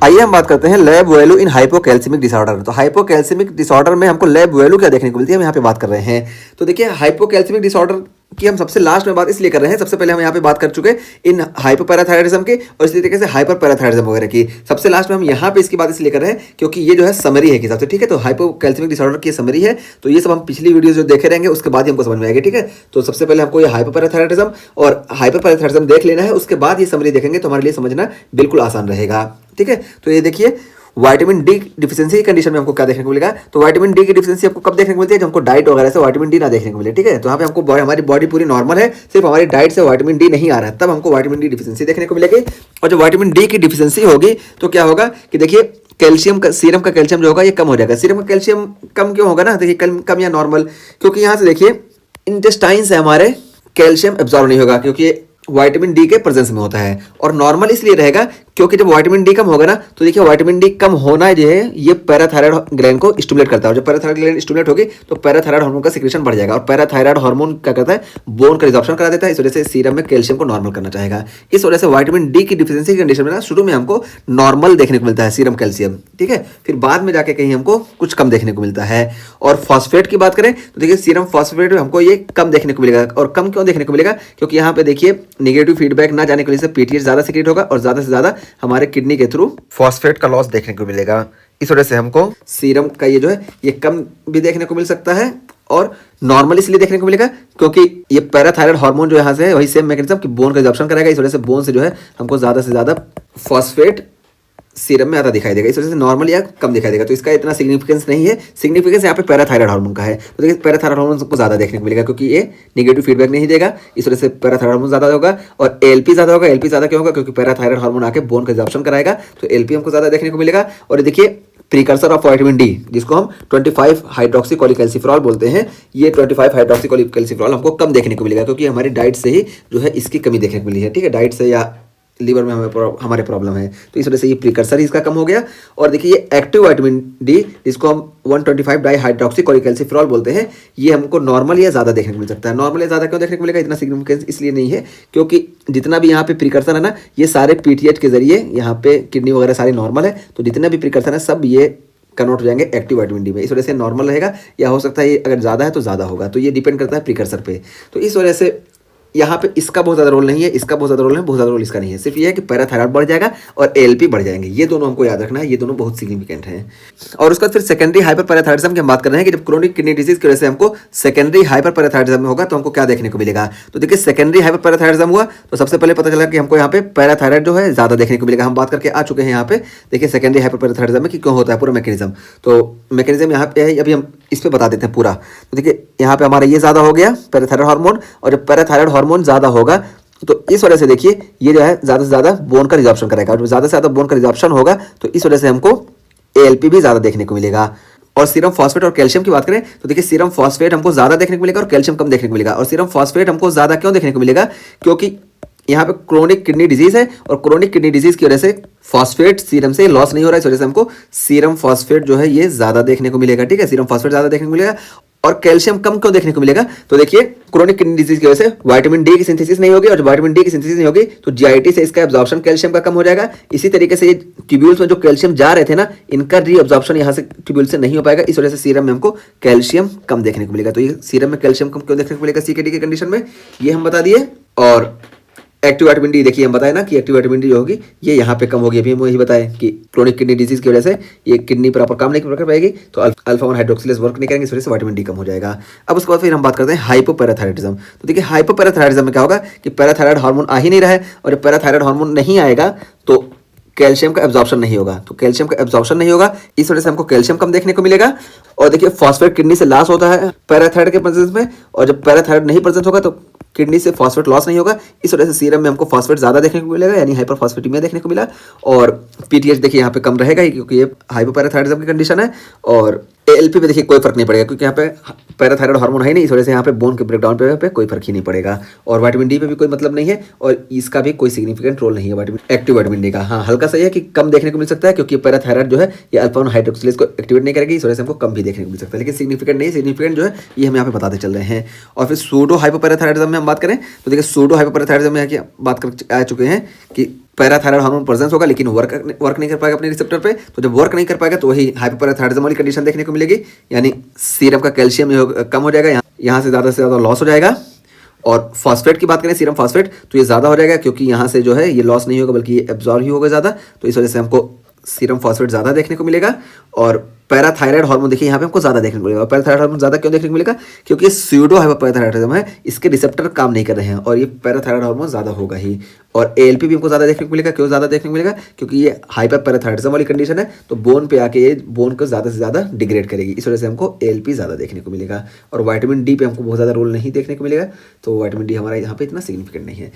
आइए हम बात करते हैं lab value in hypocalcemic disorder. तो हाइपोकैल्सीमिक डिसऑर्डर में हमको लैब वैल्यू क्या देखने को मिलती है, हम यहाँ पे बात कर रहे हैं। तो देखिए हाइपोकैल्सीमिक डिसऑर्डर की हम सबसे लास्ट में बात इसलिए कर रहे हैं, सबसे पहले हम यहाँ पे बात कर चुके इन हाइपोपैराथायरॉइडिज्म की और इसी तरीके से हाइपरपैराथायरॉइडिज्म वगैरह की। सबसे लास्ट में हम यहाँ पे इसकी बात इसलिए कर रहे हैं क्योंकि ये जो है समरी है हिसाब से, ठीक है। तो हाइपोकैल्सीमिक डिसऑर्डर की समरी है, तो ये सब हम पिछली वीडियो जो देखे रहेंगे उसके बाद ही हमको समझ में आएगी, ठीक है। तो सबसे पहले हमको ये हाइपोपैराथायरॉइडिज्म और हाइपरपैराथायरॉइडिज्म देख लेना है, उसके बाद ये समरी देखेंगे तो हमारे लिए समझना बिल्कुल आसान रहेगा, ठीक है। तो ये देखिए विटामिन डी डिफिशियंसी की कंडीशन में हमको क्या देखने को मिलेगा, तो विटामिन डी की डिफिशियंसी आपको कब देखने को मिलती है, जब हमको डाइट वगैरह से विटामिन डी ना देखने को मिले, ठीक है। तो यहाँ पे हमको हमारी बॉडी पूरी नॉर्मल है, सिर्फ हमारी डाइट से विटामिन डी नहीं आ रहा है, तब हमको विटामिन डी डिफिशियंसी देखने को मिलेगी। और जब विटामिन डी की डिफिशियंसी होगी तो क्या होगा कि देखिए कैल्शियम का सीरम का कैल्शियम जो होगा ये कम हो जाएगा। सीरम का कैल्शियम कम क्यों होगा ना, देखिए कम या नॉर्मल, क्योंकि यहाँ से देखिए इंटेस्टाइन से हमारे कैल्शियम एब्जॉर्ब नहीं होगा क्योंकि विटामिन डी के प्रेजेंस में होता है। और नॉर्मल इसलिए रहेगा क्योंकि जब विटामिन डी कम होगा ना तो देखिए विटामिन डी कम होना जो है ये पैराथायराइड ग्लैंड को स्टिमुलेट करता है, और जब पैराथायराइड ग्लैंड स्टिमुलेट होगी तो पैराथायराइड हार्मोन का सिक्रेशन बढ़ जाएगा, और पैराथायराइड हार्मोन क्या करता है, बोन का रिजॉर्प्शन करा देता है। इस वजह से सीरम में कैल्शियम को नॉर्मल करना चाहेगा। इस वजह से विटामिन डी की डिफिशियंसी की कंडीशन में ना शुरू में हमको नॉर्मल देखने को मिलता है सीरम कैल्शियम, ठीक है। फिर बाद में जाके कहीं हमको कुछ कम देखने को मिलता है। और फॉस्फेट की बात करें तो देखिए सीरम फॉस्फेट हमको ये कम देखने को मिलेगा। और कम क्यों देखने को मिलेगा, क्योंकि यहाँ पे देखिए नेगेटिव फीडबैक ना जाने की वजह से पीटीएच ज्यादा सीक्रेट होगा और ज्यादा से ज्यादा हमारे किडनी के थ्रू फॉस्फेट का लॉस देखने को मिलेगा। इस वजह से हमको सीरम का ये जो है ये कम भी देखने को मिल सकता है और नॉर्मल इसलिए देखने को मिलेगा क्योंकि ये पैराथायराइड हार्मोन जो यहाँ से है वही सेम मैकेनिज्म कि बोन का रिजॉर्प्शन कराएगा। इस वजह से बोन से जो है हमको ज्यादा से ज्यादा फॉस्फेट सीरम में आता दिखाई देगा, इस वजह से नॉर्मल या कम दिखाई देगा। तो इसका इतना सिग्निफिकेंस नहीं है, सिग्निफिकेंस यहाँ पे पैराथायराइड हार्मोन का है। तो देखिए पैराथायराइड हार्मोन सबको ज्यादा देखने को मिलेगा क्योंकि ये नेगेटिव फीडबैक नहीं देगा, इस वजह से पैराथायराइड हार्मोन ज्यादा होगा। और एलपी ज्यादा होगा, एलपी ज्यादा क्यों होगा, क्योंकि पैराथायराइड हार्मोन आके बोन का रिजॉर्प्शन कराएगा, तो एलपी हमको ज्यादा देखने को मिलेगा। और देखिए प्रीकर्सर ऑफ विटामिन डी जिसको हम 25 हाइड्रोक्सीकोलिकैल्सिफेरॉल बोलते हैं, ये 25 हाइड्रोक्सीकोलिकैल्सिफेरॉल हमको कम देखने को मिलेगा क्योंकि हमारी डाइट से ही जो है इसकी कमी देखने को मिली है, ठीक है। डाइट से या लीवर में हमारे प्रॉब्लम है, तो इस वजह से ये प्रीकर्सर ही इसका कम हो गया। और देखिए ये एक्टिव विटामिन डी जिसको हम 125 डाई हाइड्रोक्सीकोलिकैल्सिफेरॉल बोलते हैं, ये हमको नॉर्मल या ज़्यादा देखने को मिल सकता है। नॉर्मल या ज़्यादा क्यों देखने को मिलेगा, इतना सिग्निफिकेंस इसलिए नहीं है क्योंकि जितना भी यहाँ पे प्रीकर्सर है ना ये सारे पीटीएच के जरिए यहाँ पे किडनी वगैरह सारी नॉर्मल है, तो जितने भी प्रीकर्सर है सब ये कन्वर्ट हो जाएंगे एक्टिव विटामिन डी में। इस वजह से नॉर्मल रहेगा, या हो सकता है ये अगर ज़्यादा है तो ज़्यादा होगा, तो ये डिपेंड करता है प्रीकर्सर पे। तो इस वजह से यहाँ पे इसका बहुत ज़्यादा रोल नहीं है, इसका बहुत ज़्यादा रोल है, बहुत ज़्यादा रोल इसका नहीं है। सिर्फ ये है कि पैराथायराइड बढ़ जाएगा और एएलपी बढ़ जाएंगे, ये दोनों हमको याद रखना है, ये दोनों बहुत सिग्निफिकेंट हैं। और उसका फिर सेकेंडरी हाइपरपैराथायरिज्म की हम बात कर रहे हैं कि जब क्रोनिक किडनी डिजीज की वजह से हमको सेकेंडरी हाइपरपैराथायरिज्म होगा तो हमको क्या देखने को मिलेगा। तो देखिए सेकेंडरी हाइपरपैराथायरिज्म हुआ तो सबसे पहले पता चला कि हमको यहाँ पे पैराथायराइड जो है ज़्यादा देखने को मिलेगा। हम बात करके आ चुके हैं यहाँ पे, देखिए सेकेंडरी हाइपरपैराथायरिज्म में कि क्यों होता है पूरा मैकेनिज्म। तो मैकेनिज्म यहाँ पे है, अभी हम इस पर बता देते हैं पूरा। तो देखिए यहाँ पे हमारा ये ज़्यादा हो गया पैराथायराइड हार्मोन, और जब पैराथायराइड हार्मोन ज़्यादा होगा तो इस वजह से देखिए ये जो है ज़्यादा से ज़्यादा बोन का रिजॉर्प्शन करेगा, और ज़्यादा से ज़्यादा बोन का रिजॉर्प्शन होगा तो इस वजह से हमको एएलपी भी ज़्यादा देखने को मिलेगा। और सीरम फॉस्फेट और कैल्शियम की बात करें तो देखिए सीरम फॉस्फेट हमको ज़्यादा देखने को मिलेगा और कैल्शियम कम देखने को मिलेगा। और सीरम फॉस्फेट हमको ज़्यादा क्यों देखने को मिलेगा, क्योंकि यहाँ पे क्रोनिक किडनी डिजीज है और क्रोनिक किडनी डिजीज की वजह से फॉस्फेट सीरम से लॉस नहीं हो रहा है, इस वजह से हमको सीरम फॉस्फेट जो है ये ज़्यादा देखने को मिलेगा, ठीक है। सीरम फॉस्फेट ज़्यादा देखने को मिलेगा। और कैल्शियम कम क्यों देखने को मिलेगा, तो देखिए क्रोनिक किडनी डिजीज की वजह से विटामिन डी की सिंथेसिस नहीं होगी, और जब विटामिन डी की सिंथेसिस नहीं होगी तो जीआईटी से इसका एब्जॉर्प्शन कैल्शियम का कम हो जाएगा। इसी तरीके से ये ट्यूब्यूल्स में जो कैल्शियम जा रहे थे ना, इनका रीअब्जॉर्प्शन यहाँ से ट्यूब्यूल से नहीं हो पाएगा, इस वजह से सीरम में हमको कैल्शियम कम देखने को मिलेगा। तो ये सीरम में कैल्शियम कम क्यों देखने को मिलेगा सीकेडी की कंडीशन में, ये हम बता दिए। और एक्टिव विटामिन डी देखिए हम बताए ना कि एक्टिव विटामिन डी जो होगी ये यहाँ पे कम होगी, अभी हम वही बताएं कि क्रोनिक किडनी डिजीज की वजह से ये किडनी प्रॉपर काम नहीं कर पाएगी, तो अल्फा 1 हाइड्रोक्सिलेज वर्क नहीं करेंगे, इस वजह से विटामिन डी कम हो जाएगा। अब उसके बाद फिर हम बात करते हैं हाइपोपैराथायरिडिज्म। तो देखिए हाइपोपैराथायरिडिज्म में क्या होगा कि पैराथायराइड हार्मोन आ ही नहीं रहा है, और जब पैराथायराइड हार्मोन नहीं आएगा तो कैल्शियम का एब्जॉर्प्शन नहीं होगा, तो कैल्शियम का एब्जॉर्प्शन नहीं होगा, इस वजह से हमको कैल्शियम कम देखने को मिलेगा। और देखिए फॉस्फेट किडनी से लॉस होता है पैराथायराइड के प्रेजेंस में, और जब पैराथायराइड नहीं प्रेजेंट होगा तो किडनी से फॉस्फेट लॉस नहीं होगा, इस वजह से सीरम में हमको फॉस्फेट ज़्यादा देखने को मिलेगा, यानी हाइपरफॉस्फेटेमिया देखने को मिला। और पीटीएच देखिए यहाँ पे कम रहेगा ही क्योंकि ये हाइपोपैराथायरिज्म की कंडीशन है। और एएलपी पे देखिए कोई फर्क नहीं पड़ेगा क्योंकि यहाँ पे पैराथायराइड हार्मोन है ही नहीं, इस वजह से यहाँ पे बोन के ब्रेकडाउन पे कोई फर्क ही नहीं पड़ेगा। और विटामिन डी पे भी कोई मतलब नहीं है, और इसका भी कोई सिग्निफिकेंट रोल नहीं है एक्टिव विटामिन डी का। हाँ हल्का सा है कि कम देखने को मिल सकता है क्योंकि पैराथायराइड जो है ये अल्फा 1 हाइड्रोक्सिलेज को एक्टिवेट नहीं करेगी, इस वजह से हमको कम भी देखने को मिल सकता है, लेकिन सिग्निफिकेंट नहीं, सिग्निफिकेंट जो है ये हम यहाँ पे बताते चल रहे हैं। और फिर सूडो हाइपोपैराथायराइडिज्म में हम बात करें तो देखिए सूडो हाइपोपैराथायराइडिज्म में क्या बात कर आ चुके हैं कि पैराथायराइड हार्मोन प्रेजेंस होगा लेकिन वर्क नहीं कर पाएगा अपने रिसेप्टर पे। तो जब वर्क नहीं कर पाएगा तो वही हाइपोपैराथायराइडिज्म वाली कंडीशन देखने को मिलेगी, यानी सीरम का कैल्शियम कम हो जाएगा, यहाँ से ज़्यादा लॉस हो जाएगा। और फॉस्फेट की बात करें, सीरम फॉस्फेट, तो ये ज़्यादा हो जाएगा क्योंकि यहाँ से जो है ये लॉस नहीं होगा बल्कि ये एब्जॉर्ब ही होगा ज़्यादा, तो इस वजह से हमको सीरम फॉस्फेट ज़्यादा देखने को मिलेगा। और पैराथायराइड हार्मोन देखिए यहाँ पे हमको ज़्यादा देखने को मिलेगा। और पैराथायराइड हार्मोन ज़्यादा क्यों देखने को मिलेगा? क्योंकि ये स्यूडो हाइपोपैराथायराइडिज्म है, इसके रिसेप्टर काम नहीं कर रहे हैं और ये पैराथायराइड हार्मोन ज़्यादा होगा ही। और एएलपी भी हमको ज़्यादा देखने को मिलेगा। क्यों ज़्यादा देखने को मिलेगा? क्योंकि ये हाइपोपैराथायराइडिज्म वाली कंडीशन है, तो बोन पे आके ये बोन को ज़्यादा से ज़्यादा डिग्रेड करेगी, इस वजह से हमको एएलपी ज़्यादा देखने को मिलेगा। और विटामिन डी पे हमको बहुत ज़्यादा रोल नहीं देखने को मिलेगा, तो विटामिन डी हमारा यहाँ पे इतना सिग्निफिकेंट नहीं है।